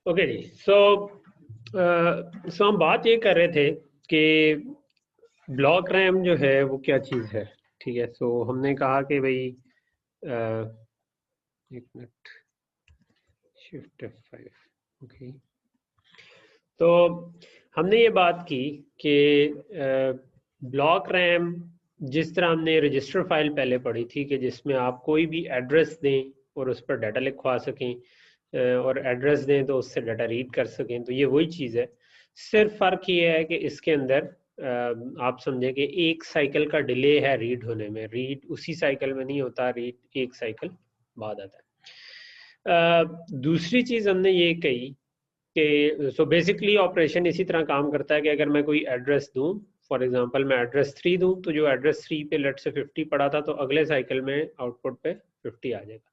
Okay जी। सो हम बात ये कर रहे थे कि ब्लॉक रैम जो है वो क्या चीज़ है। ठीक है, सो हमने कहा कि भाई एक मिनट, शिफ्ट F5। ओके, तो हमने ये बात की कि ब्लॉक रैम, जिस तरह हमने रजिस्टर फाइल पहले पढ़ी थी कि जिसमें आप कोई भी एड्रेस दें और उस पर डाटा लिखवा सकें, और एड्रेस दें तो उससे डाटा रीड कर सकें, तो ये वही चीज़ है। सिर्फ फ़र्क ये है कि इसके अंदर आप समझें कि एक साइकिल का डिले है रीड होने में। रीड उसी साइकिल में नहीं होता, रीड एक साइकिल बाद आता है। दूसरी चीज़ हमने ये कही कि सो बेसिकली ऑपरेशन इसी तरह काम करता है कि अगर मैं कोई एड्रेस दूं, फॉर एग्जांपल मैं एड्रेस 3 दूं, तो जो एड्रेस 3 पे लेट से 50 पड़ा था तो अगले साइकिल में आउटपुट पे 50 आ जाएगा।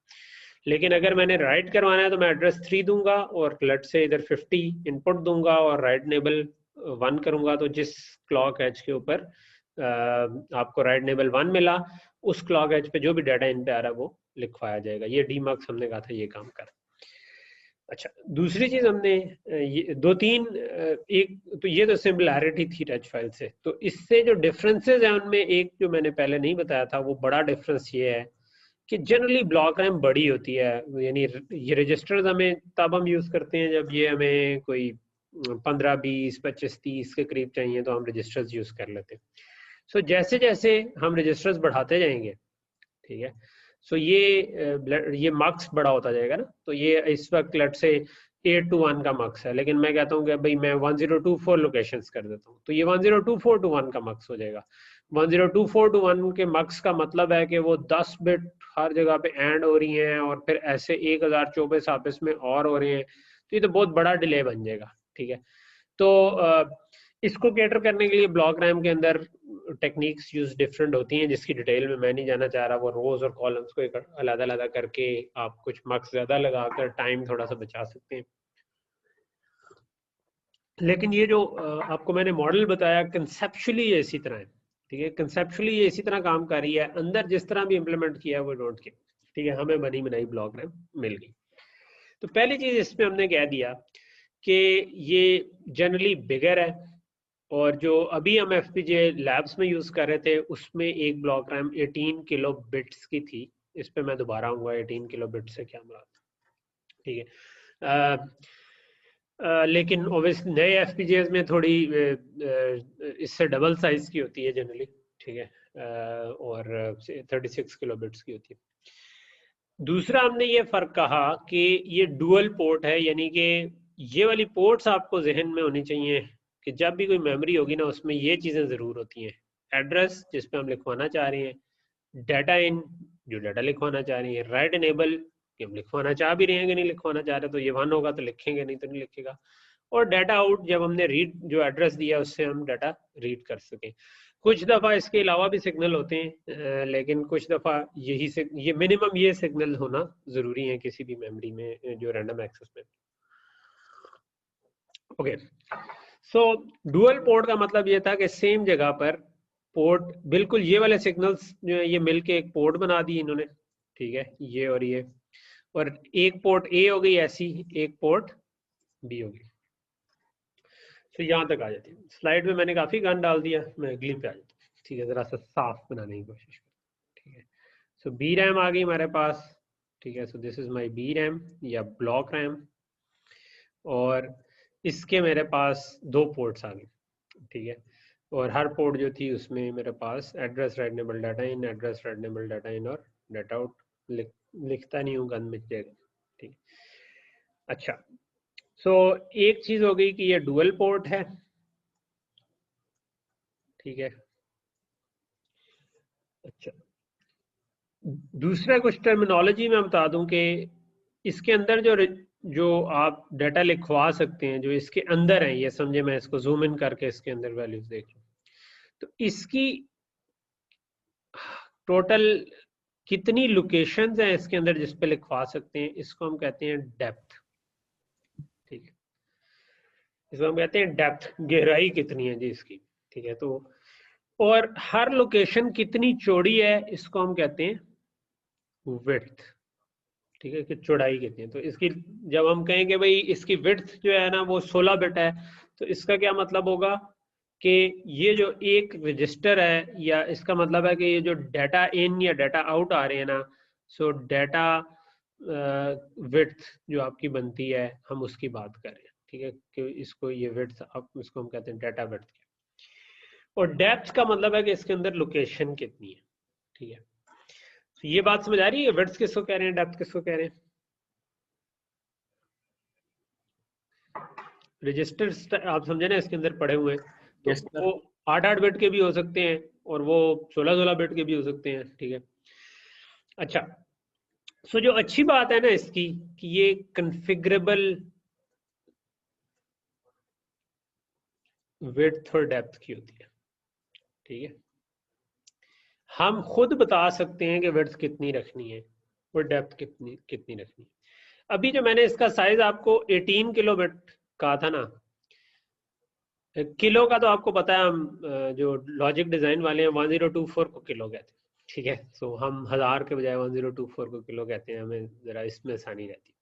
लेकिन अगर मैंने राइट करवाना है तो मैं एड्रेस 3 दूंगा और लेट से इधर 50 इनपुट दूंगा और राइट नेबल 1 करूंगा, तो जिस क्लॉक एज के ऊपर आपको राइट नेबल 1 मिला, उस क्लॉक एज पे जो भी डाटा इन पे आ रहा है वो लिखवाया जाएगा। ये डीमक्स हमने कहा था ये काम कर। अच्छा, दूसरी चीज हमने ये दो तीन एक तो ये तो सिमिलैरिटी थी टच फाइल से, तो इससे जो डिफरेंसेस हैं उनमें एक जो मैंने पहले नहीं बताया था, वो बड़ा डिफरेंस ये है कि जनरली ब्लॉक रैम बड़ी होती है। यानी ये रजिस्टर्स हमें तब हम यूज करते हैं जब ये हमें कोई 15, 20, 25, 30 के करीब चाहिए तो हम रजिस्टर्स यूज कर लेते हैं। सो जैसे जैसे हम रजिस्टर्स बढ़ाते जाएंगे, ठीक है, सो ये मार्क्स बड़ा होता जाएगा ना। तो ये इस वक्त लेट से 8 to 1 का मार्क्स है, लेकिन मैं कहता हूँ कि भाई मैं 1024 लोकेशंस कर देता हूँ, तो ये 1024 to 1 का मार्क्स हो जाएगा। 1024 to 1 के मार्क्स का मतलब है कि वो 10 बिट हर जगह पे एंड हो रही हैं और फिर ऐसे 1024 आपस में और हो रहे हैं, तो ये तो बहुत बड़ा डिले बन जाएगा। ठीक है, तो इसको कैटर करने के लिए ब्लॉक रैम के अंदर टेक्निक्स यूज डिफरेंट होती हैं, जिसकी डिटेल में मैं नहीं जाना चाह रहा। वो रोज और कॉलम्स को एक अलग अलग करके आप कुछ मार्क्स ज्यादा लगाकर टाइम थोड़ा सा बचा सकते हैं। लेकिन ये जो आपको मैंने मॉडल बताया, कंसेप्चुअली ये इसी तरह है। ठीक है, कंसेप्चुअली ये इसी तरह काम कर रही है, अंदर जिस तरह भी इम्प्लीमेंट किया है वो डोंट केयर। ठीक है, हमें बनी बनाई ब्लॉक रैम मिल गई। तो पहली चीज इसमें हमने कह दिया कि ये जनरली बिगर है, और जो अभी हम FPGA लैब्स में यूज कर रहे थे उसमें एक ब्लॉक रैम 18 किलो बिट्स की थी। इस पे मैं दोबारा आऊंगा 18 किलो बिट से क्या मुराद। ठीक है, लेकिन ओब्वियसली नए FPGAs में थोड़ी इससे डबल साइज की होती है जनरली। ठीक है, और 36 किलो बिट्स की होती है। दूसरा हमने ये फर्क कहा कि ये डुअल पोर्ट है, यानी कि ये वाली पोर्ट्स आपको जहन में होनी चाहिए कि जब भी कोई मेमोरी होगी ना उसमें ये चीजें जरूर होती हैं। एड्रेस जिस पे हम लिखवाना चाह रहे हैं, डाटा इन जो डाटा लिखवाना चाह रही है, राइट एनेबल कि हम लिखवाना चाह भी रहे हैं कि नहीं लिखवाना चाह रहे, तो ये 1 होगा तो लिखेंगे, नहीं तो नहीं लिखेगा। और डाटा आउट जब हमने रीड जो एड्रेस दिया उससे हम डाटा रीड कर सकें। कुछ दफ़ा इसके अलावा भी सिग्नल होते हैं, लेकिन कुछ दफ़ा यही से ये मिनिमम ये सिग्नल होना ज़रूरी है किसी भी मेमोरी में जो रैंडम एक्सेस में। ओके, सो डुअल पोर्ट का मतलब ये था कि सेम जगह पर पोर्ट बिल्कुल ये वाले सिग्नल्स जो है ये मिलके एक पोर्ट बना दी इन्होंने। ठीक है, ये और एक पोर्ट ए हो गई ऐसी, एक पोर्ट बी हो गई। तो यहाँ तक आ जाती है। स्लाइड में मैंने काफी गन डाल दिया, मैं अगली पे आ जाता हूँ। ठीक है, जरा सा साफ बनाने की कोशिश करें। ठीक है, सो बी रैम आ गई हमारे पास। ठीक है, so this is my B RAM या ब्लॉक रैम, और इसके मेरे पास 2 पोर्ट्स आ गए। ठीक है, और हर पोर्ट जो थी उसमें मेरे पास address writable data in, address writable data in और डाटा आउट लिखता नहीं हूँ, गन मिट जाएगा। ठीक है, अच्छा, सो एक चीज हो गई कि ये डुअल पोर्ट है। ठीक है, अच्छा, दूसरा कुछ टर्मिनोलॉजी में बता दूं कि इसके अंदर जो आप डाटा लिखवा सकते हैं जो इसके अंदर है, ये समझे, मैं इसको जूम इन करके इसके अंदर वैल्यूज देख लूं तो इसकी टोटल कितनी लोकेशंस हैं इसके अंदर जिस पे लिखवा सकते हैं, इसको हम कहते हैं डेप्थ। ठीक है, इसको हम कहते हैं डेप्थ, गहराई कितनी है जी इसकी। ठीक है, तो और हर लोकेशन कितनी चौड़ी है इसको हम कहते हैं विड्थ। ठीक है, कि चौड़ाई कितनी है। तो इसकी जब हम कहें कि भाई इसकी विड्थ जो है ना वो 16 बिट है, तो इसका क्या मतलब होगा कि ये जो एक रजिस्टर है, या इसका मतलब है कि ये जो डाटा इन या डाटा आउट आ रहे हैं ना, सो डाटा विड्थ जो आपकी बनती है, हम उसकी बात कर रहे हैं। ठीक है, कि इसको ये विड्थ, अब इसको हम कहते हैं डाटा विड्थ। और डेप्थ का मतलब है कि इसके अंदर लोकेशन कितनी है। ठीक है, तो ये बात समझ आ रही है, विड्थ किसको कह रहे हैं, डेप्थ किसको कह रहे हैं। रजिस्टर्स आप समझे ना, इसके अंदर पड़े हुए हैं, तो Yes, sir. वो 8-8 बिट के भी हो सकते हैं और वो 16-16 बिट के भी हो सकते हैं। ठीक है, अच्छा, सो जो अच्छी बात है ना इसकी, कि ये कन्फिगरेबल विड्थ और डेप्थ की होती है। ठीक है, हम खुद बता सकते हैं कि विड्थ कितनी रखनी है और डेप्थ कितनी कितनी रखनी है। अभी जो मैंने इसका साइज आपको 18 किलो बिट कहा था ना, किलो का तो आपको पता है, हम जो लॉजिक डिजाइन वाले हैं 1024 को किलो कहते हैं। ठीक है, सो हम 1000 के बजाय 1024 को किलो कहते हैं, हमें जरा इसमें आसानी रहती है।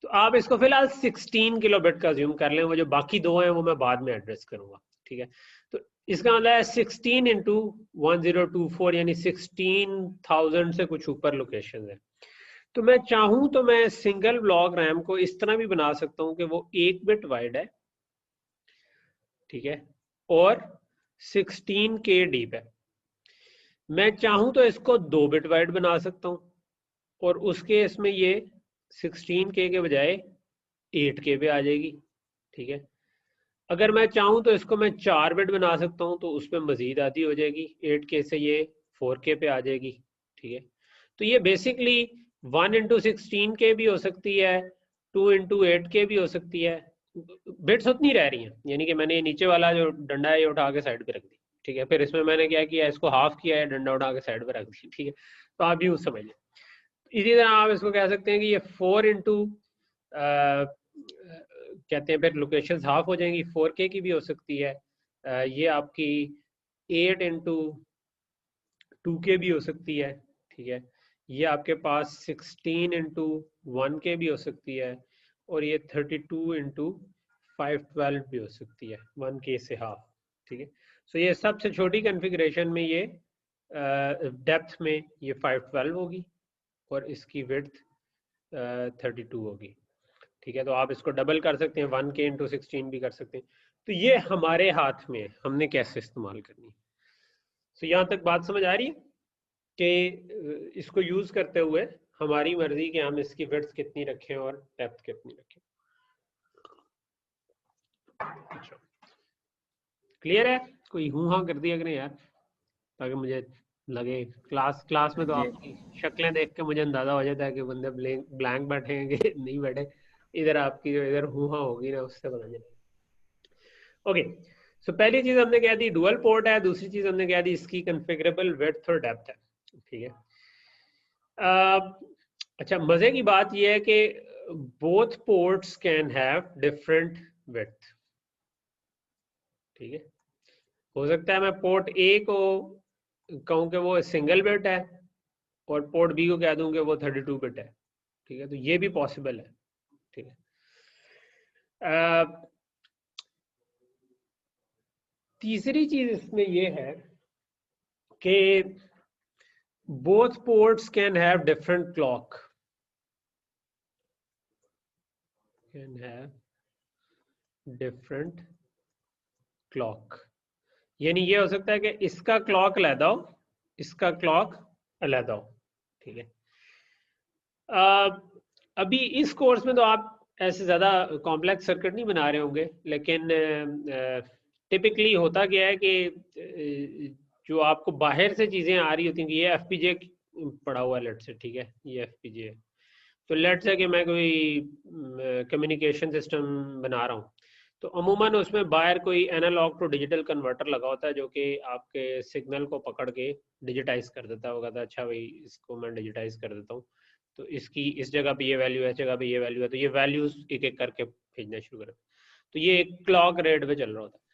तो आप इसको फिलहाल 16 किलो बिट का ज्यूम कर लें, वो जो बाकी दो हैं वो मैं बाद में एड्रेस करूंगा। ठीक है, तो इसका मतलब है 16 इंटू 1024 यानी 16,000 से कुछ ऊपर लोकेशन है। तो मैं चाहूं तो मैं सिंगल ब्लॉक रैम को इस तरह भी बना सकता हूं कि वो 1 बिट वाइड है, ठीक है, और 16 के डीप है। मैं चाहूं तो इसको 2 बिट वाइड बना सकता हूं, और उस केस में ये 16 के बजाय 8 के पे आ जाएगी। ठीक है, अगर मैं चाहूं तो इसको मैं 4 बिट बना सकता हूं, तो उसमें मजीद आधी हो जाएगी, 8 के से ये 4 के पे आ जाएगी। ठीक है, तो ये बेसिकली 1 इंटू 16 के भी हो सकती है, 2 इंटू 8 के भी हो सकती है। बिट्स उतनी रह रही हैं, यानी कि मैंने नीचे वाला जो डंडा है ये उठा के साइड पे रख दी। ठीक है, फिर इसमें मैंने क्या किया, इसको हाफ किया है, डंडा उठा के साइड पे रख दी। ठीक है, तो आप यूज समझ लें। इसी तरह आप इसको कह सकते हैं कि ये 4 इंटू कहते हैं, फिर लोकेशंस हाफ हो जाएंगी, 4K की भी हो सकती है। ये आपकी 8 इंटू 2K भी हो सकती है। ठीक है, ये आपके पास 16 इंटू 1K भी हो सकती है, और ये 32 इंटू 512 भी हो सकती है, 1K से हाफ। ठीक है, सो ये सबसे छोटी कॉन्फ़िगरेशन में ये डेप्थ में ये 512 होगी, और इसकी विड्थ 32 होगी। ठीक है, तो आप इसको डबल कर सकते हैं, 1K इंटू 16 भी कर सकते हैं। तो ये हमारे हाथ में है, हमने कैसे इस्तेमाल करनी है। तो यहाँ तक बात समझ आ रही है कि इसको यूज करते हुए हमारी मर्जी कि हम इसकी विड्थ कितनी रखें और डेप्थ कितनी रखें। अच्छा, क्लियर है? कोई हूँ हाँ कर दिया कि नहीं यार, ताकि मुझे लगे क्लास में तो जी आपकी शक्लें देख के मुझे अंदाजा हो जाता है कि बंदे ब्लैंक बैठे हैं कि नहीं बैठे। इधर आपकी जो इधर हूँ हाँ होगी ना, उससे पता चले। ओके, सो पहली चीज हमने कह दी डुअल पोर्ट है, दूसरी चीज हमने कह दी इसकी कन्फिगरेबल विड्थ और डेप्थ है। ठीक है, अच्छा, मजे की बात यह है कि both ports can have different width. ठीक है, हो सकता है मैं पोर्ट ए को कहूँ कि वो सिंगल बिट है, और पोर्ट बी को कह दूं कि वो 32 बिट है। ठीक है, तो ये भी पॉसिबल है। ठीक है, तीसरी चीज इसमें ये है कि both ports can have different clock, can have different clock। यानी ये हो सकता है कि इसका क्लॉक अलहदा हो, इसका क्लॉक अलहदा हो। ठीक है, अभी इस कोर्स में तो आप ऐसे ज़्यादा कॉम्प्लेक्स सर्किट नहीं बना रहे होंगे, लेकिन टिपिकली होता क्या है कि जो आपको बाहर से चीज़ें आ रही होती हैं, ये FPGA पड़ा हुआ है लेट से। ठीक है, ये FPGA है, तो लेट से कि मैं कोई कम्युनिकेशन सिस्टम बना रहा हूँ, तो अमूमन उसमें बाहर कोई एनालॉग टू डिजिटल कन्वर्टर लगा होता है, जो कि आपके सिग्नल को पकड़ के डिजिटाइज कर देता होगा। तो अच्छा भाई, इसको मैं डिजिटाइज कर देता हूँ, तो इसकी इस जगह पे ये वैल्यू है, इस जगह पे ये वैल्यू है, तो ये वैल्यूज एक एक करके भेजना शुरू करें। तो ये एक क्लॉक रेट पे चल रहा होता है।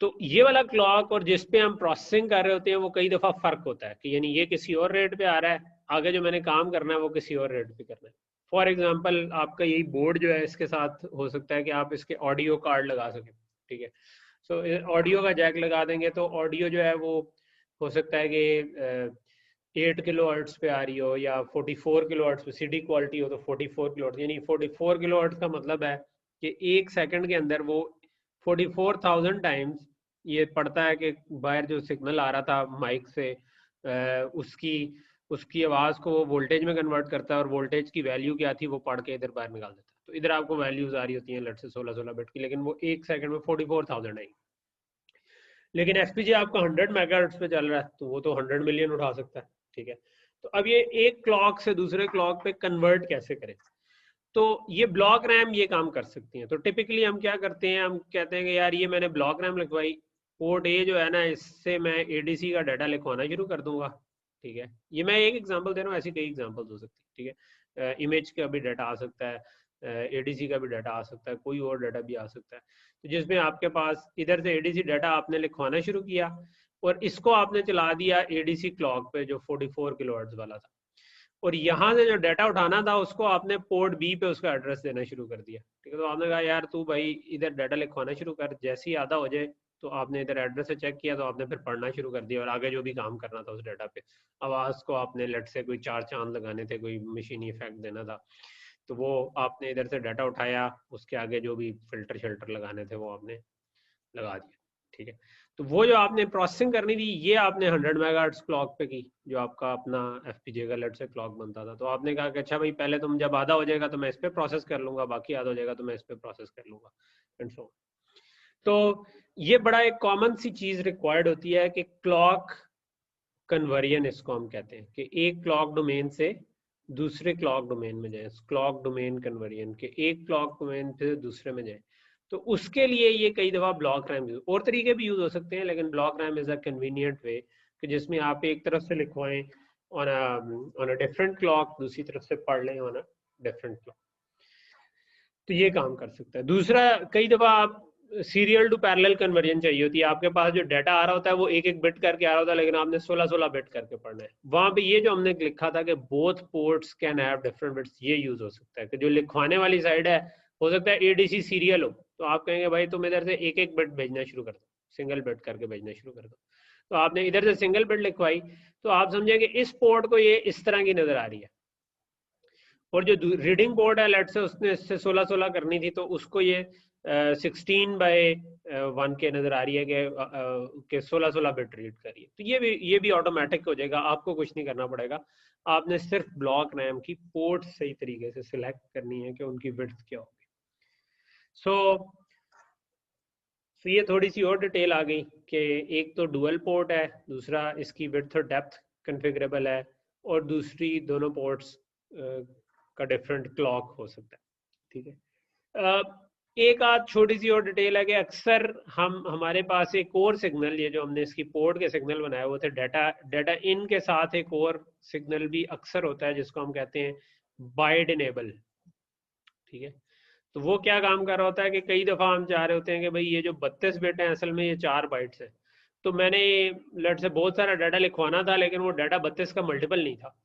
तो ये वाला क्लॉक और जिस पे हम प्रोसेसिंग कर रहे होते हैं वो कई दफ़ा फ़र्क होता है, कि यानी ये किसी और रेट पे आ रहा है, आगे जो मैंने काम करना है वो किसी और रेट पे करना है। फॉर एग्जांपल आपका यही बोर्ड जो है इसके साथ हो सकता है कि आप इसके ऑडियो कार्ड लगा सकें, ठीक है। सो ऑडियो का जैक लगा देंगे तो ऑडियो जो है वो हो सकता है कि 8 किलो हर्ट्ज पे आ रही हो या 44 किलो हर्ट्ज पे, सीडी क्वालिटी हो तो 44 किलो हर्ट्ज, यानी 44 किलो हर्ट्ज का मतलब है कि 1 सेकंड के अंदर वो 44,000 टाइम्स ये पढ़ता है कि बाहर जो सिग्नल आ रहा था माइक से उसकी आवाज़ को वो वोल्टेज में कन्वर्ट करता है और वोल्टेज की वैल्यू क्या थी वो पढ़ के इधर बाहर निकाल देता है। तो इधर आपको वैल्यूज आ रही होती हैं लेट से 16 बिट की, लेकिन वो 1 सेकंड में 44,000 आई। लेकिन एफपीजे आपका 100 मेगाहर्ट्ज पे चल रहा है तो वो तो 100 मिलियन उठा सकता है, ठीक है। तो अब ये एक क्लॉक से दूसरे क्लॉक पे कन्वर्ट कैसे करें, तो ये ब्लॉक रैम ये काम कर सकती हैं। तो टिपिकली हम क्या करते हैं, हम कहते हैं कि यार ये मैंने ब्लॉक रैम लिखवाई, पोर्ट ए जो है ना इससे मैं एडीसी का डाटा लिखवाना शुरू कर दूंगा, ठीक है। ये मैं एक एग्जांपल दे रहा हूँ, ऐसी कई एग्जांपल्स हो सकती है, ठीक है। इमेज का भी डाटा आ सकता है, एडीसी का भी डाटा आ सकता है, कोई और डाटा भी आ सकता है। तो जिसमें आपके पास इधर से एडीसी डाटा आपने लिखवाना शुरू किया और इसको आपने चला दिया एडीसी क्लॉक पे जो 44 किलोहर्ट्ज वाला था, और यहाँ से जो डाटा उठाना था उसको आपने पोर्ट बी पे उसका एड्रेस देना शुरू कर दिया, ठीक है। तो आपने कहा यार तू भाई इधर डाटा लिखवाना शुरू कर, जैसे ही आधा हो जाए तो आपने इधर एड्रेस से चेक किया तो आपने फिर पढ़ना शुरू कर दिया और आगे जो भी काम करना था उस डाटा पे, आवाज़ को आपने लेट से कोई 4 चांद लगाने थे, कोई मशीनी इफेक्ट देना था, तो वो आपने इधर से डाटा उठाया, उसके आगे जो भी फिल्टर शल्टर लगाने थे वो आपने लगा दिया, ठीक है। तो वो जो आपने प्रोसेसिंग करनी थी ये आपने 100 मेगाहर्ट्ज क्लॉक पे की, जो आपका अपना एफपीजे का लेट से क्लॉक बनता था। तो आपने कहा कि अच्छा भाई पहले तुम जब आधा हो जाएगा तो मैं इस पे प्रोसेस कर लूंगा, बाकी आधा हो जाएगा तो मैं इस पे प्रोसेस कर लूंगा, एंड सो। तो ये बड़ा एक कॉमन सी चीज रिक्वायर्ड होती है कि क्लॉक कन्वर्जन, इसको हम कहते हैं कि एक क्लॉक डोमेन से दूसरे क्लॉक डोमेन में जाए, क्लॉक डोमेन कन्वर्जन के एक क्लॉक डोमेन से दूसरे में जाए। तो उसके लिए ये कई दफ़ा ब्लॉक रैम यूज, और तरीके भी यूज हो सकते हैं, लेकिन block RAM is a convenient way कि जिसमें आप एक तरफ से लिखवाएं ऑन अ डिफरेंट क्लॉक, दूसरी तरफ से पढ़ लें ऑन अ डिफरेंट क्लॉक। तो ये काम कर सकता है। दूसरा, कई दफ़ा आप सीरियल टू पैरेलल कन्वर्जन चाहिए होती है, आपके पास जो डाटा आ रहा होता है वो एक एक बिट करके आ रहा होता है, लेकिन आपने 16 बिट करके पढ़ना है। वहां पे ये जो हमने लिखा था कि both ports can have different bits, ये यूज हो सकता है कि जो लिखवाने वाली साइड है हो सकता है एडीसी सीरियल हो, तो आप कहेंगे भाई तुम इधर से एक एक बिट भेजना शुरू कर दो, सिंगल बिट करके भेजना शुरू कर दो। तो आपने इधर से सिंगल बिट लिखवाई तो आप समझेंगे इस पोर्ट को ये इस तरह की नजर आ रही है, और जो रीडिंग पोर्ट है लेट से उसने इससे 16 करनी थी तो उसको ये 16/1 के नजर आ रही है कि 16 बिट रीड करिए। तो ये भी ऑटोमेटिक हो जाएगा, आपको कुछ नहीं करना पड़ेगा। आपने सिर्फ ब्लॉक रैम की पोर्ट सही तरीके से सिलेक्ट करनी है कि उनकी विड्थ क्या होगी। सो ये थोड़ी सी और डिटेल आ गई कि एक तो डुअल पोर्ट है, दूसरा इसकी विड्थ और डेप्थ कन्फिगरेबल है, और दूसरी दोनों पोर्ट्स का डिफरेंट क्लॉक हो सकता है, ठीक है। एक आध छोटी सी और डिटेल है कि अक्सर हमारे पास एक और सिग्नल, ये जो हमने इसकी पोर्ट के सिग्नल बनाए हुए थे, डाटा इन के साथ एक और सिग्नल भी अक्सर होता है जिसको हम कहते हैं बाइट इनेबल, ठीक है। तो वो क्या काम कर रहा होता है कि कई दफ़ा हम चाह रहे होते हैं कि भाई ये जो 32 बिट है असल में ये 4 बाइट्स है, तो मैंने लेट से बहुत सारा डाटा लिखवाना था लेकिन वो डाटा 32 का मल्टीपल नहीं था।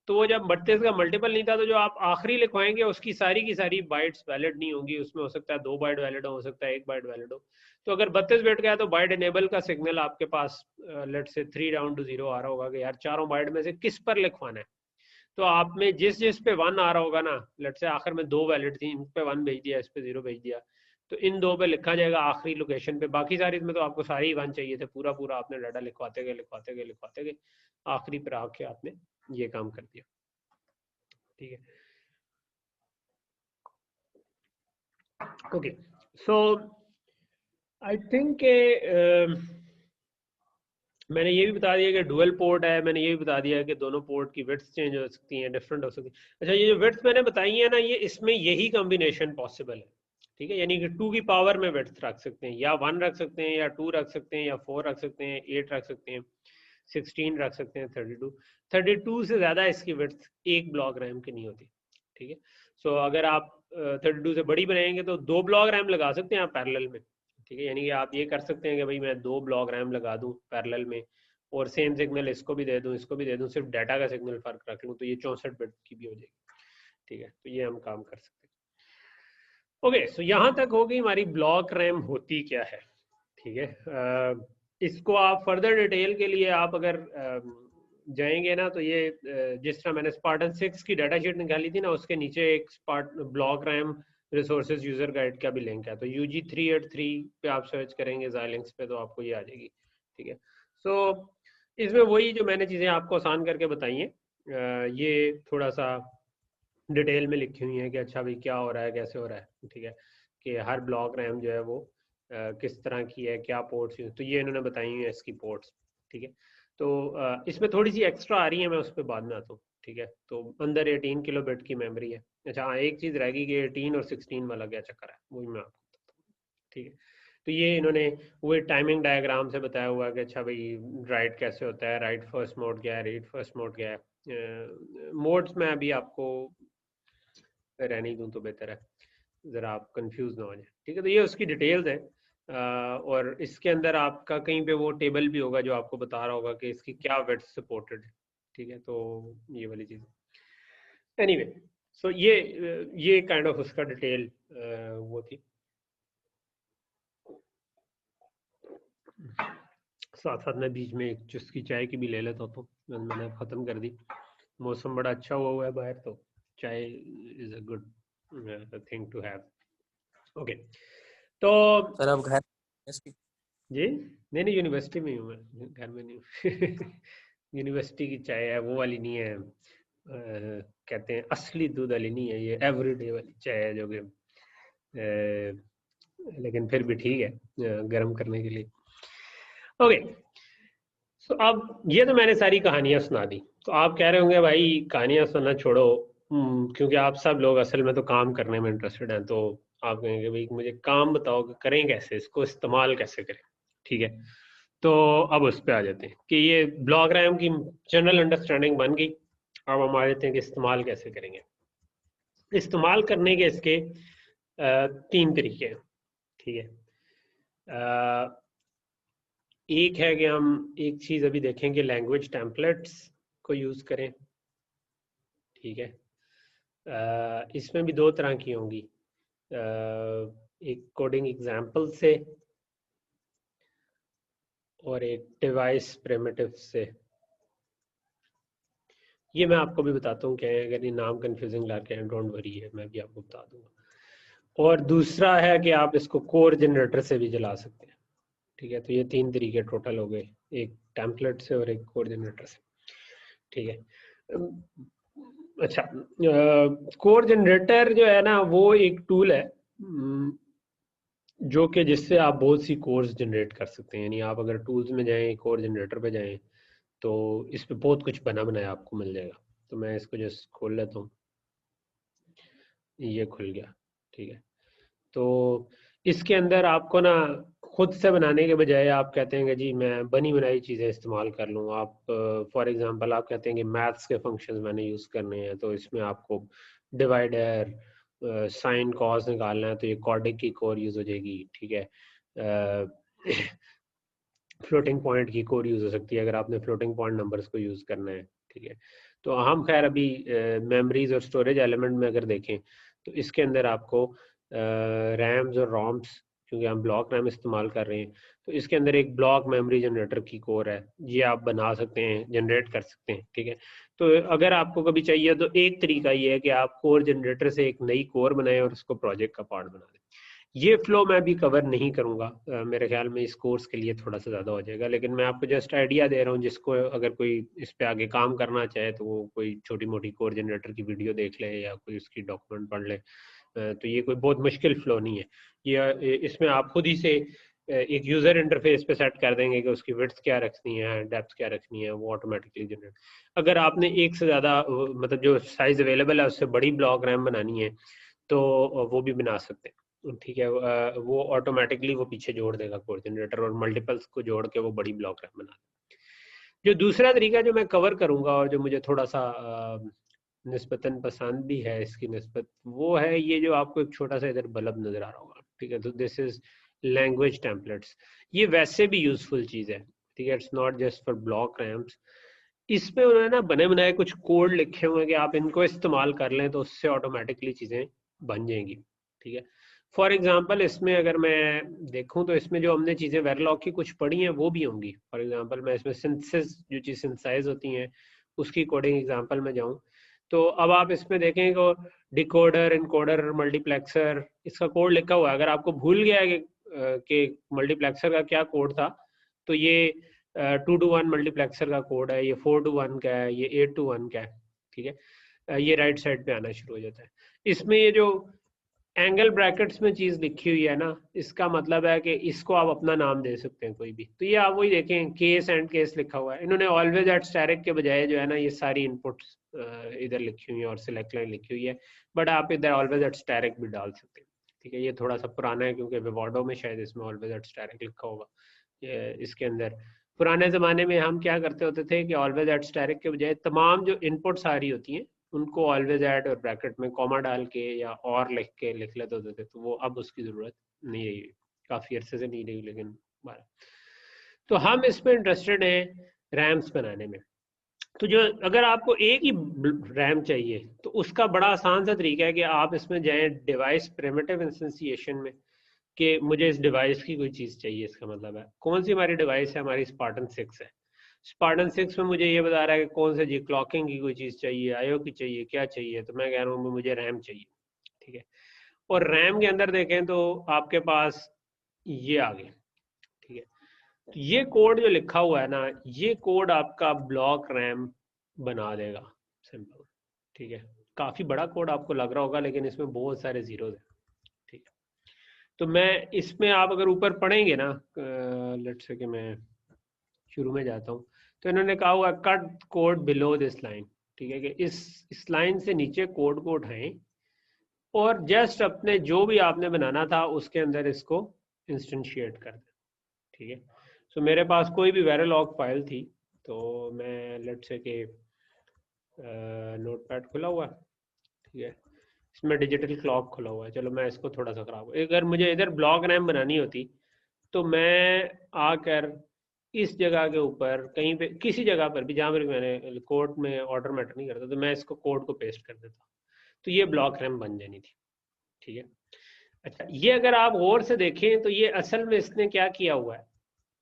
तो वो जब 32 का मल्टीपल नहीं था तो जो आप आखिरी लिखवाएंगे उसकी सारी की सारी बाइट्स वैलिड नहीं होंगी, उसमें हो सकता है 2 बाइट वैलिड हो सकता है 1 बाइट वैलिड हो। तो अगर 32 बिट का है तो बाइट इनेबल का सिग्नल आपके पास लेट से 3 डाउन टू 0 आ रहा होगा कि यार चारों बाइट में से किस पर लिखवाना है। तो आप में जिस जिस पे 1 आ रहा होगा ना, लेट से आखिर में 2 वैलिड थी, इन पे 1 भेज दिया, इस पे 0 भेज दिया, तो इन 2 पे लिखा जाएगा आखिरी लोकेशन पे। बाकी सारी इसमें तो आपको सारे ही 1 चाहिए थे, पूरा पूरा आपने डाटा लिखवाते गए आखिरी पर आके आपने ये काम कर दिया, ठीक है। ओके, सो आई थिंक मैंने ये भी बता दिया कि डुअल पोर्ट है, मैंने ये भी बता दिया कि दोनों पोर्ट की विड्थ चेंज हो सकती हैं, डिफरेंट हो सकती है। अच्छा, ये जो विड्थ मैंने बताई है ना, ये इसमें यही कॉम्बिनेशन पॉसिबल है, ठीक है। यानी कि 2 की पावर में विड्थ रख सकते हैं, या 1 रख सकते हैं, या 2 रख सकते हैं, या 4 रख सकते हैं, 8 रख सकते हैं, 16 रख सकते हैं, 32 से ज़्यादा इसकी विड्थ एक ब्लॉक रैम की नहीं होती, ठीक है। सो अगर आप 32 से बड़ी बनाएंगे तो 2 ब्लॉक रैम लगा सकते हैं आप पैरेलल में, ठीक है। यानी कि आप ये कर सकते हैं कि भाई मैं 2 ब्लॉक रैम लगा दूं पैरेलल में और सेम सिग्नल इसको भी दे दूं, इसको भी दे दूं, सिर्फ डाटा का सिग्नल फर्क रख लूं, तो ये 64 बिट की भी हो जाएगी। ठीक है, तो ये हम काम कर सकते हैं। ओके, सो यहाँ तक हो गई हमारी ब्लॉक रैम होती क्या है। ठीक है, इसको आप फर्दर डिटेल के लिए आप अगर जाएंगे ना, तो ये जिस तरह मैंने स्पार्टन 6 की डाटा शीट निकाली थी ना, उसके नीचे एक block RAM resources user guide का भी लिंक है, तो UG 383 पे आप सर्च करेंगे Xilinx पे तो आपको ये आ जाएगी। ठीक है, सो इसमें वही जो मैंने चीज़ें आपको आसान करके बताई हैं, ये थोड़ा सा डिटेल में लिखी हुई है कि अच्छा भाई क्या हो रहा है, कैसे हो रहा है। ठीक है, कि हर ब्लॉक रैम जो है वो किस तरह की है, क्या पोर्ट्स, तो ये इन्होंने बताई हुई है इसकी पोर्ट्स। ठीक है, तो इसमें थोड़ी सी एक्स्ट्रा आ रही है, मैं उस पर बाद में आता हूँ। ठीक है, तो अंदर 18 किलोबिट की मेमोरी है। अच्छा हाँ, एक चीज़ रहेगी कि 18 और 16 वाला क्या चक्कर है, वही मैं आपको बताता हूँ। ठीक है, तो ये इन्होंने वो टाइमिंग डायग्राम से बताया हुआ है कि अच्छा भाई राइट कैसे होता है, राइट फर्स्ट मोड क्या है, रीड फर्स्ट मोड क्या है। मोड्स में अभी आपको रहने ही दूं तो बेहतर है, ज़रा आप कंफ्यूज ना हो जाए। ठीक है, तो ये उसकी डिटेल्स है, और इसके अंदर आपका कहीं पे वो टेबल भी होगा जो आपको बता रहा होगा कि इसकी क्या विड्थ सपोर्टेड है। ठीक है, तो ये वाली चीज़ एनीवे, सो ये काइंड ऑफ उसका डिटेल वो थी। साथ साथ मैं बीच में एक चुस्की चाय की भी ले लेता हूँ, तो मैंने ख़त्म कर दी। मौसम बड़ा अच्छा हुआ है बाहर, तो chai is a good thing to have. Okay, तो सर अब घर जी नहीं यूनिवर्सिटी में ही हूँ मैं, घर में नहीं हूँ। यूनिवर्सिटी की चाय है, वो वाली नहीं है, कहते हैं असली दूध वाली नहीं है, ये एवरीडे वाली चाय है जो कि लेकिन फिर भी ठीक है गर्म करने के लिए। ओके, सो अब ये तो मैंने सारी कहानियां सुना दी, तो आप कह रहे होंगे भाई कहानियां सुनना छोड़ो, क्योंकि आप सब लोग असल में तो काम करने में इंटरेस्टेड हैं, तो आप कहेंगे भाई मुझे काम बताओ कि करें कैसे, इसको इस्तेमाल कैसे करें। ठीक है, तो अब उस पर आ जाते हैं कि ये ब्लॉक रैम की जनरल अंडरस्टैंडिंग बन गई। अब हम आ जाते हैं कि इस्तेमाल कैसे करेंगे। इस्तेमाल करने के इसके 3 तरीके हैं। ठीक है, एक है कि हम एक चीज अभी देखेंगे, लैंग्वेज टेम्पलेट्स को यूज करें। ठीक है, इसमें भी 2 तरह की होंगी, एक कोडिंग एग्जाम्पल से और एक डिवाइस प्रिमिटिव से। ये मैं आपको भी बताता हूँ क्या है, अगर ये नाम कंफ्यूजिंग लग रहे हैं डोंट वरी है, मैं भी आपको बता दूंगा। और दूसरा है कि आप इसको कोर जनरेटर से भी चला सकते हैं। ठीक है, तो ये 3 तरीके टोटल हो गए, एक टेम्पलेट से और एक कोर जनरेटर से। ठीक है, अच्छा, कोर जनरेटर जो है ना वो एक टूल है जो कि जिससे आप बहुत सी कोर्स जनरेट कर सकते हैं। यानी आप अगर टूल्स में जाएं, कोर जनरेटर पे जाएं, तो इस पे बहुत कुछ बना बनाया आपको मिल जाएगा। तो मैं इसको जस्ट खोल लेता हूँ, ये खुल गया। ठीक है, तो इसके अंदर आपको ना खुद से बनाने के बजाय आप कहते हैं कि जी मैं बनी बनाई चीज़ें इस्तेमाल कर लूँ। आप फॉर एग्जांपल आप कहते हैं कि मैथ्स के फंक्शंस मैंने यूज़ करने हैं, तो इसमें आपको डिवाइडर, साइन कॉस निकालना है, तो ये कॉर्डिक की कोर यूज़ हो जाएगी। ठीक है, फ्लोटिंग पॉइंट की कोर यूज़ हो सकती है अगर आपने फ्लोटिंग पॉइंट नंबर्स को यूज़ करना है। ठीक है, तो हम खैर अभी मेमोरीज और स्टोरेज एलिमेंट में अगर देखें, तो इसके अंदर आपको रैम्स और रोम्स, क्योंकि हम ब्लॉक रैम इस्तेमाल कर रहे हैं, तो इसके अंदर एक ब्लॉक मेमोरी जनरेटर की कोर है, ये आप बना सकते हैं, जनरेट कर सकते हैं। ठीक है, तो अगर आपको कभी चाहिए तो एक तरीका ये है कि आप कोर जनरेटर से एक नई कोर बनाएं और उसको प्रोजेक्ट का पार्ट बना दें। ये फ्लो मैं भी कवर नहीं करूंगा, मेरे ख्याल में इस कोर्स के लिए थोड़ा सा ज़्यादा हो जाएगा, लेकिन मैं आपको जस्ट आइडिया दे रहा हूँ, जिसको अगर कोई इस पे आगे काम करना चाहे तो वो कोई छोटी मोटी कोर जनरेटर की वीडियो देख ले या कोई उसकी डॉक्यूमेंट पढ़ ले। तो ये कोई बहुत मुश्किल फ्लो नहीं है। ये इसमें आप खुद ही से एक यूजर इंटरफेस पे सेट कर देंगे कि उसकी विड्थ क्या रखनी है, डेप्थ क्या रखनी है, वो ऑटोमेटिकली जनरेट। अगर आपने एक से ज़्यादा मतलब जो साइज अवेलेबल है उससे बड़ी ब्लॉक रैम बनानी है तो वो भी बना सकते हैं। ठीक है, वो ऑटोमेटिकली वो पीछे जोड़ देगा कोर जनरेटर और मल्टीपल्स को जोड़ के वो बड़ी ब्लॉक रैम बना देगा। जो दूसरा तरीका जो मैं कवर करूंगा और जो मुझे थोड़ा सा निस्बतन पसंद भी है इसकी निस्बत, वो है ये जो आपको एक छोटा सा इधर बल्ब नजर आ रहा होगा। ठीक है, तो दिस इज लैंग्वेज टेम्पलेट्स। ये वैसे भी यूजफुल चीज़ है। ठीक है, it's not just for block RAMs, इसमें उन्होंने ना बने बनाए कुछ कोड लिखे हुए हैं कि आप इनको इस्तेमाल कर लें तो उससे ऑटोमेटिकली चीज़ें बन जाएंगी। ठीक है, फॉर एग्जांपल इसमें अगर मैं देखूं तो इसमें जो हमने चीज़ें वेरिलॉग की कुछ पढ़ी हैं वो भी होंगी। फॉर एग्जांपल मैं इसमें सिंथेसिस, जो चीज़ सिंथेसाइज होती हैं उसकी कोडिंग एग्जांपल में जाऊं तो अब आप इसमें देखें कि डिकोडर, इनकोडर, मल्टीप्लेक्सर, इसका कोड लिखा हुआ है। अगर आपको भूल गया है कि मल्टीप्लेक्सर का क्या कोड था, तो ये 2 to 1 मल्टीप्लेक्सर का कोड है, ये 4 to 1 का है, ये 8 to 1 का है। ठीक है, ये राइट साइड पे आना शुरू हो जाता है। इसमें ये जो एंगल ब्रैकेट्स में चीज लिखी हुई है ना, इसका मतलब है कि इसको आप अपना नाम दे सकते हैं कोई भी। तो ये आप वही देखें, केस एंड केस लिखा हुआ है। इन्होंने ऑलवेज एट स्टैटिक के बजाय जो है ना ये सारी इनपुट्स इधर लिखी हुई है और सिलेक्ट लाइन लिखी हुई है, बट आप इधर ऑलवेज एट स्टैटिक भी डाल सकते हैं। ठीक है, ये थोड़ा सा पुराना है क्योंकि विवॉर्डो में शायद इसमें ऑलवेज एट स्टैटिक लिखा होगा। इसके अंदर पुराने ज़माने में हम क्या करते होते थे कि ऑलवेज एट स्टैटिक के बजाय तमाम जो इनपुट्स आ रही होती हैं उनको ऑलवेज ऐड और ब्रैकेट में कॉमा डाल के या और लिख के लिख लेते होते थे, तो वो अब उसकी ज़रूरत नहीं रही, काफ़ी अरसे से नहीं रही। लेकिन तो हम इसमें इंटरेस्टेड हैं रैम्स बनाने में। तो जो अगर आपको एक ही रैम चाहिए तो उसका बड़ा आसान सा तरीका है कि आप इसमें जाएं डिवाइस प्रिमिटिव इंस्टेंसिएशन में कि मुझे इस डिवाइस की कोई चीज़ चाहिए। इसका मतलब है कौन सी हमारी डिवाइस है, हमारी स्पार्टन 6 है। स्पार्टन 6 में मुझे ये बता रहा है कि कौन से जी क्लॉकिंग की कोई चीज़ चाहिए, आईओ की चाहिए, क्या चाहिए, तो मैं कह रहा हूँ मुझे रैम चाहिए। ठीक है, और रैम के अंदर देखें तो आपके पास ये आ गए। ठीक है, तो ये कोड जो लिखा हुआ है ना, ये कोड आपका ब्लॉक रैम बना देगा, सिंपल। ठीक है, काफ़ी बड़ा कोड आपको लग रहा होगा लेकिन इसमें बहुत सारे जीरोज हैं। ठीक है, तो मैं इसमें आप अगर ऊपर पढ़ेंगे ना, लेट्स से कि मैं शुरू में जाता हूँ, तो इन्होंने कहा हुआ cut code below this line. ठीक है, कि इस लाइन से नीचे कोड को उठाएं और जस्ट अपने जो भी आपने बनाना था उसके अंदर इसको इंस्टेंशिएट कर दें। ठीक है, सो मेरे पास कोई भी वेरिलॉग फाइल थी, तो मैं लेट्स से कि नोटपैड खुला हुआ है। ठीक है, इसमें डिजिटल क्लॉक खुला हुआ है। चलो मैं इसको थोड़ा सा खराब, अगर मुझे इधर ब्लॉक रैम बनानी होती तो मैं आकर इस जगह के ऊपर कहीं पे किसी जगह पर भी जहाँ पर मैंने कोड में ऑर्डर मैटर नहीं करता, तो मैं इसको कोड को पेस्ट कर देता, तो ये ब्लॉक रैम बन जानी थी। ठीक है, अच्छा ये अगर आप गौर से देखें तो ये असल में इसने क्या किया हुआ है,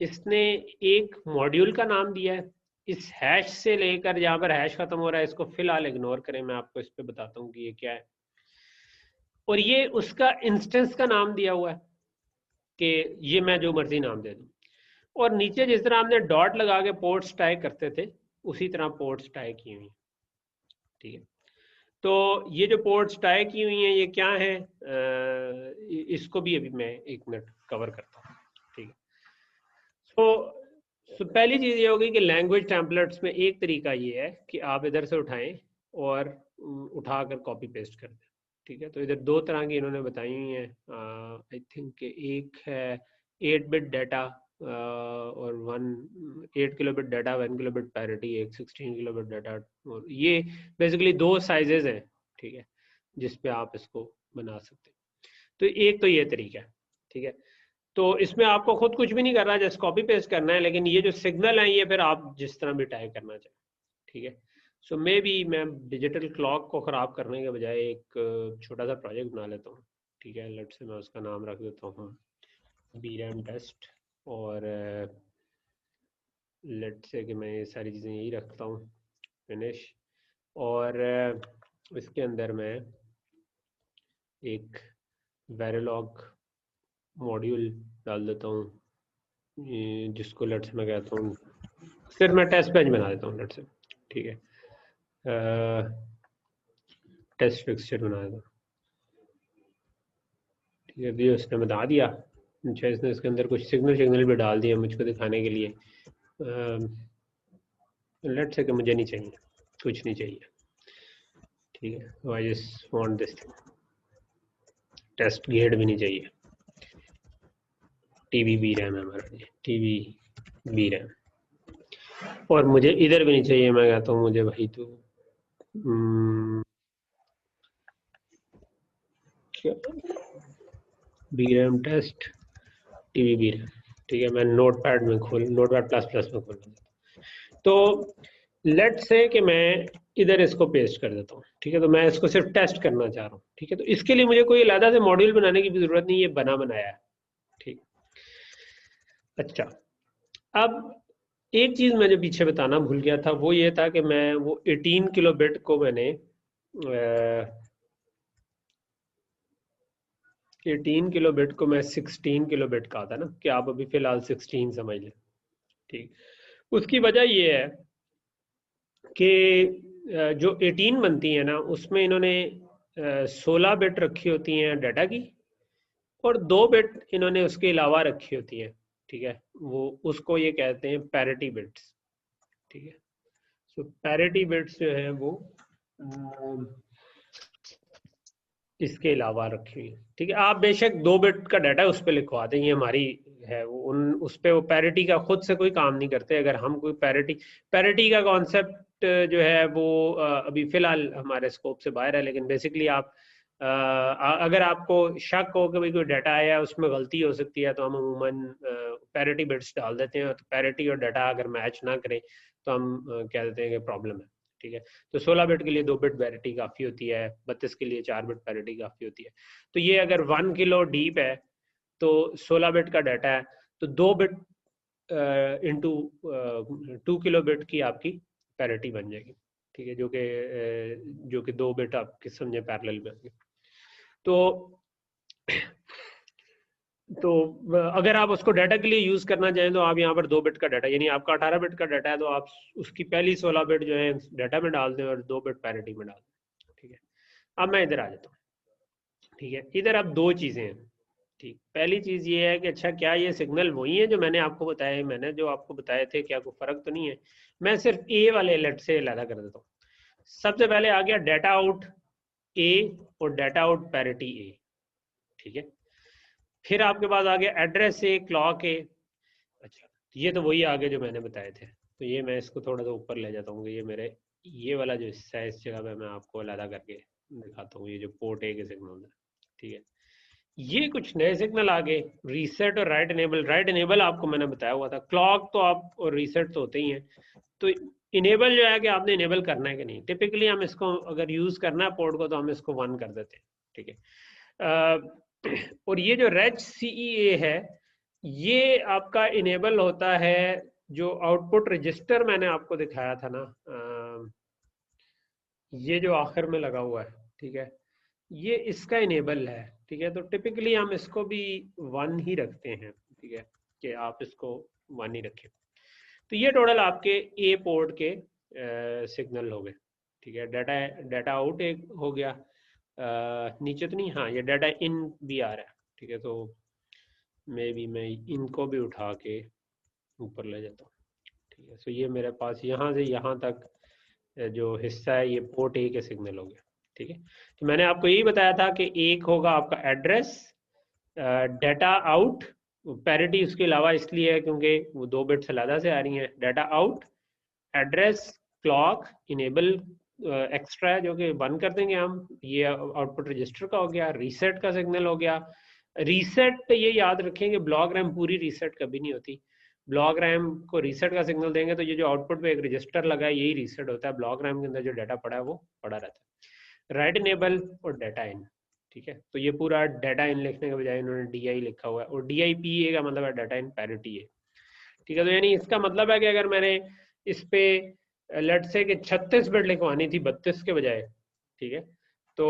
इसने एक मॉड्यूल का नाम दिया है। इस हैश से लेकर जहाँ पर हैश खत्म हो रहा है इसको फिलहाल इग्नोर करें, मैं आपको इस पर बताता हूँ कि ये क्या है। और ये उसका इंस्टेंस का नाम दिया हुआ है कि ये मैं जो मर्जी नाम दे दूँ। और नीचे जिस तरह हमने डॉट लगा के पोर्ट्स टाइप करते थे उसी तरह पोर्ट्स टाइप की हुई। ठीक है, तो ये जो पोर्ट्स टाइप की हुई हैं ये क्या है, इसको भी अभी मैं 1 मिनट कवर करता हूँ। ठीक है, तो पहली चीज़ ये होगी कि लैंग्वेज टेम्पलेट्स में एक तरीका ये है कि आप इधर से उठाएं और उठाकर कॉपी पेस्ट कर दें। ठीक है, तो इधर 2 तरह की इन्होंने बताई हुई हैं। आई थिंक एक है 8 बिट डाटा और 8 किलोबिट डाटा 1 किलोबिट पैरिटी, एक 16 किलोबिट डाटा, और ये बेसिकली 2 साइजेज हैं। ठीक है, जिस पे आप इसको बना सकते हैं। तो एक तो ये तरीका है। ठीक है, तो इसमें आपको खुद कुछ भी नहीं करना, जस्ट कॉपी पेस्ट करना है, लेकिन ये जो सिग्नल है ये फिर आप जिस तरह भी टाइप करना चाहें। ठीक है, सो मे बी मैं डिजिटल क्लॉक को ख़राब करने के बजाय एक छोटा सा प्रोजेक्ट बना लेता हूँ। ठीक है, लेट्स से मैं उसका नाम रख देता हूँ बीरैम टेस्ट, और लेट्स से कि मैं ये सारी चीज़ें यही रखता हूँ, फिनिश, और इसके अंदर मैं एक वेरिलॉग मॉड्यूल डाल देता हूँ जिसको लेट्स मैं कहता हूँ, फिर मैं टेस्ट पेज बना देता हूँ लेट्स से। ठीक है, टेस्ट फिक्सचर बना देता हूँ। ठीक है, भी उसने बता दिया। अच्छा, इसने इसके अंदर कुछ सिग्नल भी डाल दिया मुझको दिखाने के लिए। लेट्स से कि मुझे नहीं चाहिए, कुछ नहीं चाहिए। ठीक है, I just want this test gate भी नहीं चाहिए, टीवी बी रैम है हमारा, टीवी बी रैम, और मुझे इधर भी नहीं चाहिए। मैं कहता हूँ मुझे भाई तो B RAM test TV B RAM. ठीक है, मैं नोटपैड में नोटपैड प्लस प्लस में खोल, तो लेट से कि मैं इधर इसको पेस्ट कर देता हूँ, ठीक है। तो मैं इसको सिर्फ टेस्ट करना चाह रहा हूँ, ठीक है। तो इसके लिए मुझे कोई अलग से मॉड्यूल बनाने की भी जरूरत नहीं, ये बना बनाया है, ठीक। अच्छा, अब एक चीज मैं जो पीछे बताना भूल गया था वो ये था कि मैं वो 18 किलो बिट को मैंने 18 किलो बिट को मैं 16 किलो बिट कहा था ना, कि आप अभी फिलहाल 16 समझ लें, ठीक। उसकी वजह ये है कि जो 18 बनती है ना उसमें इन्होंने 16 बिट रखी होती हैं डाटा की, और 2 बिट इन्होंने उसके अलावा रखी होती है, ठीक है। वो उसको ये कहते हैं पैरिटी बिट्स, ठीक है। सो पैरिटी बिट्स जो है वो इसके अलावा रखी हुई है, ठीक है। आप बेशक 2 बिट का डाटा उस पर लिखवा दें, ये हमारी है वो, उन उस पर वो पैरिटी का खुद से कोई काम नहीं करते। अगर हम कोई पैरिटी का कॉन्सेप्ट जो है वो अभी फिलहाल हमारे स्कोप से बाहर है, लेकिन बेसिकली आप अगर आपको शक हो कि भाई कोई डाटा आया उसमें गलती हो सकती है, तो हम अमूमन पैरिटी बिट्स डाल देते हैं। तो पैरिटी और डाटा अगर मैच ना करें तो हम कह देते हैं कि प्रॉब्लम है, ठीक है। तो 16 बिट के लिए 2 बिट पैरिटी काफ़ी होती है, 32 के लिए 4 बिट पैरिटी काफ़ी होती है। तो ये अगर 1 किलो डीप है तो 16 बिट का डाटा है, तो 2 बिट इंटू 2 किलो बिट की आपकी पैरिटी बन जाएगी, ठीक है। जो कि 2 बिट आप किस समझे पैरेलल में होंगे। तो अगर आप उसको डाटा के लिए यूज करना चाहें तो आप यहाँ पर 2 बिट का डाटा, यानी आपका 18 बिट का डाटा है, तो आप उसकी पहली 16 बिट जो है डाटा में डाल दें और 2 बिट पैरिटी में डाल दें, ठीक है। अब मैं इधर आ जाता हूँ, ठीक है। इधर अब 2 चीजें हैं, ठीक। पहली चीज ये है कि अच्छा क्या ये सिग्नल वही है जो मैंने आपको बताए, जो आपको बताए थे, क्या कोई फर्क तो नहीं है। मैं सिर्फ ए वाले लेट से अलग कर देता हूँ। सबसे पहले आ गया डाटा आउट ए और डाटा आउट पैरिटी ए, ठीक है। फिर आपके पास आ गया एड्रेस ए, क्लॉक ए। अच्छा, ये तो वही आगे जो मैंने बताए थे। तो ये मैं इसको थोड़ा सा ऊपर ले जाता हूँ, ये मेरे ये वाला जो हिस्सा है इस जगह पे मैं आपको अलग करके दिखाता हूँ। ये जो पोर्ट ए के सिग्नल है, ठीक है। ये कुछ नए सिग्नल आ गए, रीसेट और राइट इनेबल। राइट इनेबल आपको मैंने बताया हुआ था, क्लॉक तो आप और रीसेट तो होते ही हैं। तो इनेबल जो है कि आपने इनेबल करना है कि नहीं। टिपिकली हम इसको अगर यूज करना है पोर्ट को तो हम इसको 1 कर देते हैं, ठीक है। और ये जो रेच CEA है ये आपका इनेबल होता है जो आउटपुट रजिस्टर मैंने आपको दिखाया था ना, ये जो आखिर में लगा हुआ है, ठीक है। ये इसका इनेबल है, ठीक है। तो टिपिकली हम इसको भी 1 ही रखते हैं, ठीक है, कि आप इसको 1 ही रखें। तो ये टोटल आपके ए पोर्ट के सिग्नल हो गए, ठीक है। डाटा आउट एक हो गया, नीचे तो नहीं, हाँ ये डाटा इन भी आ रहा है, ठीक है। तो मे बी मैं इनको भी उठा के ऊपर ले जाता हूँ, ठीक है। सो ये मेरे पास यहाँ से यहाँ तक जो हिस्सा है ये पोर्ट ए के सिग्नल हो गया, ठीक है। तो मैंने आपको यही बताया था कि एक होगा आपका एड्रेस, डाटा आउट, पैरिटी उसके अलावा इसलिए है क्योंकि वो 2 बिट्स अलग से आ रही हैं। Data out, address, clock, enable extra है जो कि बंद कर देंगे हम, ये आउटपुट रजिस्टर का हो गया। रीसेट का सिग्नल हो गया। रीसेट ये याद रखें कि ब्लॉक रैम पूरी रीसेट कभी नहीं होती। ब्लॉक रैम को रीसेट का सिग्नल देंगे तो ये जो आउटपुट पे एक रजिस्टर लगा है यही रीसेट होता है। ब्लॉक रैम के अंदर जो डाटा पड़ा है वो पड़ा रहता है। राइट इनेबल और डाटा इन, ठीक है। तो ये पूरा डाटा इन लिखने के बजाय इन्होंने DI लिखा हुआ है, और DIPA का मतलब है डाटा इन पैरिटी है, ठीक है। तो यानी इसका मतलब है कि अगर मैंने इस पे लेट से कि 36 बिट लिखवानी थी 32 के बजाय, ठीक है। तो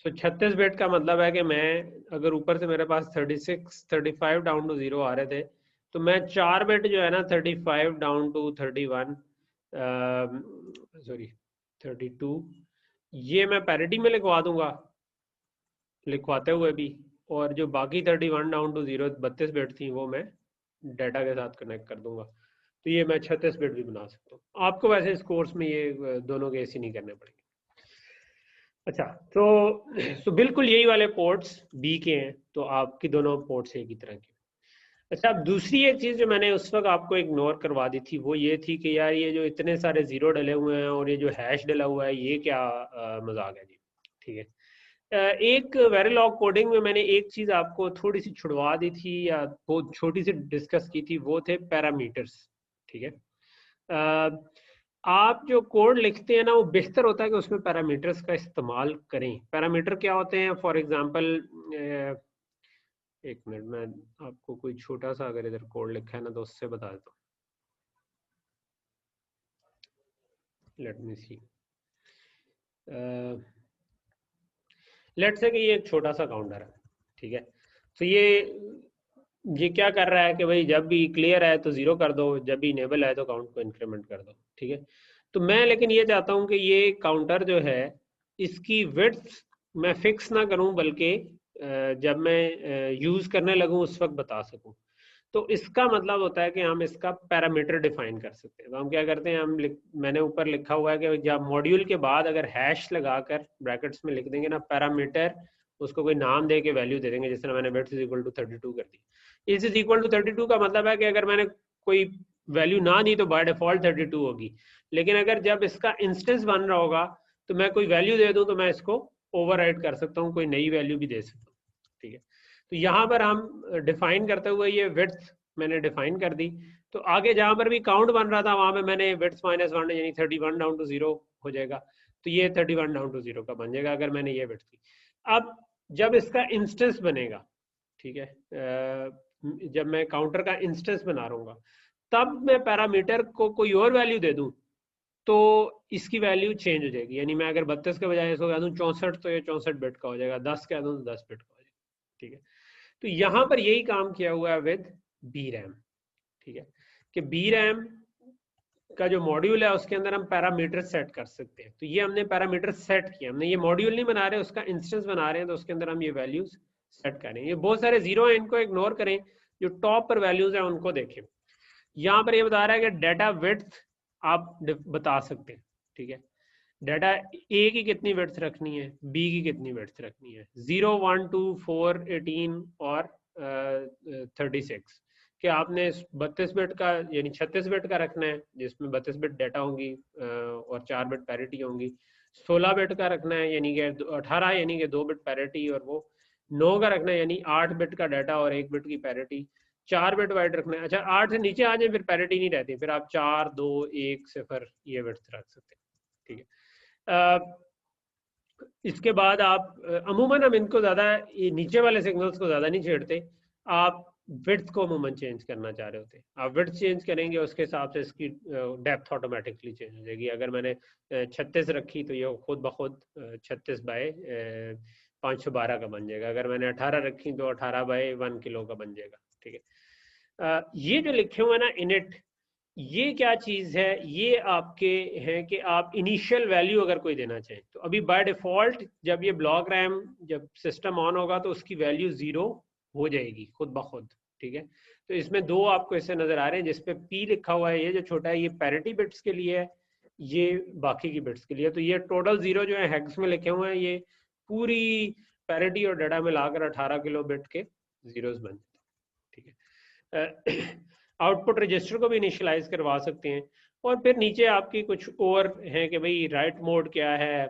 36 बिट का मतलब है कि मैं अगर ऊपर से मेरे पास 36 35 डाउन टू 0 आ रहे थे, तो मैं 4 बिट जो है ना 35 डाउन टू 31 सॉरी 32 ये मैं पैरिटी में लिखवा दूंगा लिखवाते हुए भी, और जो बाकी 31 डाउन टू 0 32 बिट थी वो मैं डाटा के साथ कनेक्ट कर दूंगा। तो ये मैं 36 बिट भी बना सकता हूँ। आपको वैसे इस कोर्स में ये दोनों केस ही नहीं करने पड़ेंगे। अच्छा, तो बिल्कुल यही वाले पोर्ट्स बी के हैं, तो आपकी दोनों पोर्ट्स एक ही तरह के। अच्छा, अब दूसरी एक चीज जो मैंने उस वक्त आपको इग्नोर करवा दी थी वो ये थी कि यार ये जो इतने सारे जीरो डले हुए हैं और ये जो हैश डला हुआ है ये क्या मजाक है जी, ठीक है। एक वेरिलॉग कोडिंग में मैंने एक चीज आपको थोड़ी सी छुड़वा दी थी या बहुत छोटी सी डिस्कस की थी, वो थे पैरामीटर्स, ठीक है। आप जो कोड लिखते हैं ना, वो बेहतर होता है कि उसमें पैरामीटर्स का इस्तेमाल करें। पैरामीटर क्या होते हैं? फॉर एग्जांपल, एक मिनट, मैं आपको कोई छोटा सा अगर इधर कोड लिखा है ना तो उससे बता देता हूँ। Let me C. Let's say कि ये एक छोटा सा काउंटर है, ठीक है। तो ये क्या कर रहा है कि भाई जब भी क्लियर है तो जीरो कर दो, जब भी इनेबल है तो काउंट को इंक्रीमेंट कर दो, ठीक है। तो मैं लेकिन ये चाहता हूँ कि ये काउंटर जो है इसकी विड्थ मैं फिक्स ना करूँ, बल्कि जब मैं यूज करने लगूँ उस वक्त बता सकूँ। तो इसका मतलब होता है कि हम इसका पैरामीटर डिफाइन कर सकते हैं। तो हम क्या करते हैं, मैंने ऊपर लिखा हुआ है कि जब मॉड्यूल के बाद अगर हैश लगाकर ब्रैकेट्स में लिख देंगे ना पैरामीटर, उसको कोई नाम दे के वैल्यू दे देंगे, जिस तरह मैंने विड्थ इज इक्वल टू 32 कर दी। इज इक्वल टू 32 का मतलब है कि अगर मैंने कोई वैल्यू ना दी तो बाय डिफॉल्ट 32 होगी, लेकिन अगर जब इसका इंस्टेंस बन रहा होगा तो मैं कोई वैल्यू दे दूं तो मैं इसको ओवरराइड कर सकता हूँ, कोई नई वैल्यू भी दे सकता हूँ, ठीक है। तो यहाँ पर हम डिफाइन करते हुए ये विड्थ मैंने डिफाइन कर दी। तो आगे जहां पर भी काउंट बन रहा था वहां पे मैंने विड्थ -1 यानी 31 डाउन टू 0 हो जाएगा। तो ये 31 डाउन टू 0 का बन जाएगा अगर मैंने ये विड्थ की। अब जब इसका इंस्टेंस बनेगा, ठीक है, जब मैं काउंटर का इंस्टेंस बना रहूंगा तब मैं पैरामीटर को कोई और वैल्यू दे दूं तो इसकी वैल्यू चेंज हो जाएगी। यानी मैं अगर 32 के बजाय इसको कह दूं 64 तो ये 64 बिट का हो जाएगा, 10 कह दूं तो 10 बिट का हो जाएगा, ठीक है। तो यहां पर यही काम किया हुआ है विद बी रैम, ठीक है, कि बी रैम का जो मॉड्यूल है उसके अंदर हम पैरामीटर सेट कर सकते हैं। तो ये हमने पैरामीटर सेट किया, हमने ये मॉड्यूल नहीं बना रहे, उसका इंस्टेंस बना रहे हैं, तो उसके अंदर हम ये वैल्यूज सेट करें। ये बहुत सारे जीरो है, इनको इग्नोर करें, जो टॉप पर वैल्यूज है उनको देखें। यहाँ पर ये बता रहा है कि डाटा विड्थ आप बता सकते हैं, ठीक है। डाटा ए की कितनी विड्थ रखनी है, बी की कितनी विड्थ रखनी है, 0, 1, 2, 4, 18 और 36, कि आपने 32 बिट का यानी 36 बिट का रखना है जिसमें 32 बिट डाटा होंगी और 4 बिट पैरिटी होंगी, 16 बिट का रखना है यानी कि 18 यानी कि 2 बिट पैरिटी, और वो 9 का रखना है यानी 8 बिट का डाटा और 1 बिट की पैरिटी, 4 बिट वाइड रखना है। अच्छा 8 से नीचे आ जाए फिर पैरिटी नहीं रहती, फिर आप 4, 2, 1, 0 ये विड्थ रख सकते हैं, ठीक है। इसके बाद आप अमूमन हम इनको ज़्यादा ये नीचे वाले सिग्नल्स को ज़्यादा नहीं छेड़ते, आप विड्थ को अमूमन चेंज करना चाह रहे होते हैं, आप विड्थ चेंज करेंगे उसके हिसाब से इसकी डेप्थ ऑटोमेटिकली चेंज हो जाएगी। अगर मैंने 36 रखी तो ये खुद ब खुद 36 बाय 512 का बन जाएगा, अगर मैंने 18 रखी तो 18 बाय 1 किलो का बन जाएगा, ठीक है। ये जो लिखे हुए ना इनिट, ये क्या चीज है, ये आपके हैं कि आप इनिशियल वैल्यू अगर कोई देना चाहें तो अभी बाय डिफॉल्ट जब ये ब्लॉक रैम जब सिस्टम ऑन होगा तो उसकी वैल्यू 0 हो जाएगी खुद ब खुद, ठीक है। तो इसमें दो आपको ऐसे नजर आ रहे हैं जिसपे P लिखा हुआ है, ये जो छोटा है ये पैरिटी बिट्स के लिए है, ये बाकी की बिट्स के लिए। तो ये टोटल 0 जो है हेक्स में लिखे हुए हैं, ये पूरी पैरिटी और डाटा में लाकर 18 किलो बिट के जीरोस बन जाते हैं, ठीक है। आउटपुट रजिस्टर को भी इनिशियलाइज करवा सकते हैं, और फिर नीचे आपकी कुछ और है कि भाई राइट मोड क्या है।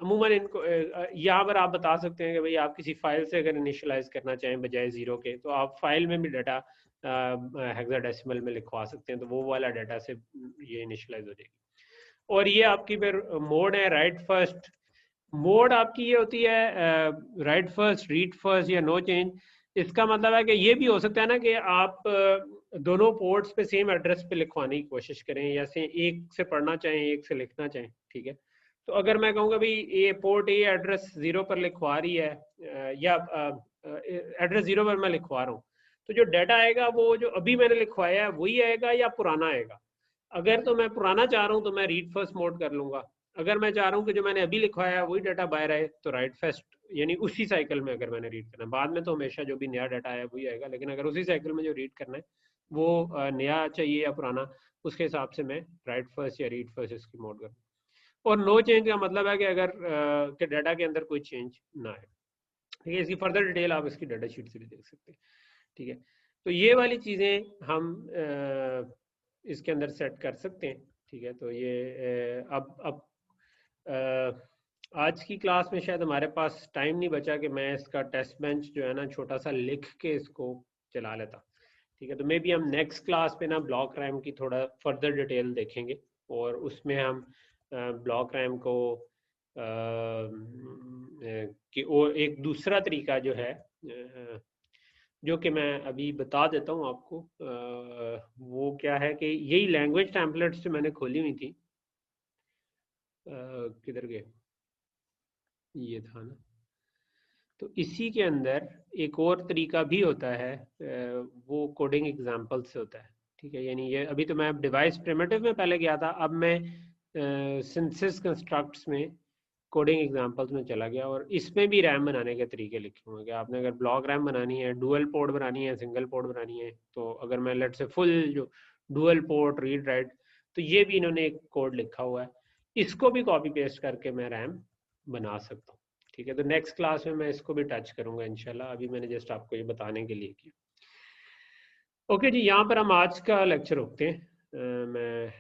अमूमन इनको यहाँ पर आप बता सकते हैं कि भाई आप किसी फाइल से अगर इनिशियलाइज करना चाहें बजाय 0 के, तो आप फाइल में भी डाटा हेक्साडेसिमल में लिखवा सकते हैं, तो वो वाला डाटा से ये इनिशियलाइज हो जाएगी। और ये आपकी फिर मोड है राइट फर्स्ट। मोड आपकी ये होती है राइट फर्स्ट, रीड फर्स्ट या नो चेंज। इसका मतलब है कि ये भी हो सकता है ना कि आप दोनों पोर्ट्स पे सेम एड्रेस पे लिखवाने की कोशिश करें, या से एक से पढ़ना चाहें एक से लिखना चाहें, ठीक है। तो अगर मैं कहूँगा भाई ये पोर्ट ए एड्रेस 0 पर लिखवा रही है या एड्रेस 0 पर मैं लिखवा रहा हूँ, तो जो डाटा आएगा वो जो अभी मैंने लिखवाया है वही आएगा या पुराना आएगा। अगर तो मैं पुराना चाह रहा हूँ तो मैं रीड फर्स्ट मोड कर लूंगा, अगर मैं चाह रहा हूँ कि जो मैंने अभी लिखवाया है वही डाटा बाहर आए तो राइट फर्स्ट, यानी उसी साइकिल में अगर मैंने रीड करना है, बाद में तो हमेशा जो भी नया डाटा आया वही आएगा, लेकिन अगर उसी साइकिल में जो रीड करना है वो नया चाहिए या पुराना, उसके हिसाब से मैं राइट फर्स्ट या रीड फर्स्ट इसकी मोड करूँ। और नो चेंज का मतलब है कि अगर के डाटा के अंदर कोई चेंज ना आए, ठीक है। इसकी फर्दर डिटेल आप इसकी डाटा शीट से भी देख सकते हैं, ठीक है। तो ये वाली चीज़ें हम इसके अंदर सेट कर सकते हैं, ठीक है। तो ये अब आज की क्लास में शायद हमारे पास टाइम नहीं बचा कि मैं इसका टेस्ट बेंच जो है ना छोटा सा लिख के इसको चला लेता, ठीक है। तो मे बी हम नेक्स्ट क्लास पे ना ब्लॉक रैम की थोड़ा फर्दर डिटेल देखेंगे, और उसमें हम ब्लॉक रैम को कि और एक दूसरा तरीका जो है जो कि मैं अभी बता देता हूँ आपको, वो क्या है कि यही लैंग्वेज टेम्पलेट्स जो मैंने खोली हुई थी, किधर गए, ये था ना। तो इसी के अंदर एक और तरीका भी होता है, वो कोडिंग एग्जाम्पल से होता है। ठीक है, यानी ये अभी तो मैं डिवाइस प्रिमिटिव में पहले गया था, अब मैं सिंथेसिस कंस्ट्रक्ट्स में कोडिंग एग्जांपल्स में चला गया, और इसमें भी रैम बनाने के तरीके लिखे हुए हैं कि आपने अगर ब्लॉक रैम बनानी है, डुअल पोर्ट बनानी है, सिंगल पोर्ट बनानी है, तो अगर मैं लेट से फुल जो डुअल पोर्ट रीड राइट, तो ये भी इन्होंने एक कोड लिखा हुआ है, इसको भी कॉपी पेस्ट करके मैं रैम बना सकता हूँ। ठीक है, तो नेक्स्ट क्लास में मैं इसको भी टच करूंगा इंशाल्लाह, अभी मैंने जस्ट आपको ये बताने के लिए किया। ओके जी, यहाँ पर हम आज का लेक्चर रोकते हैं। मैं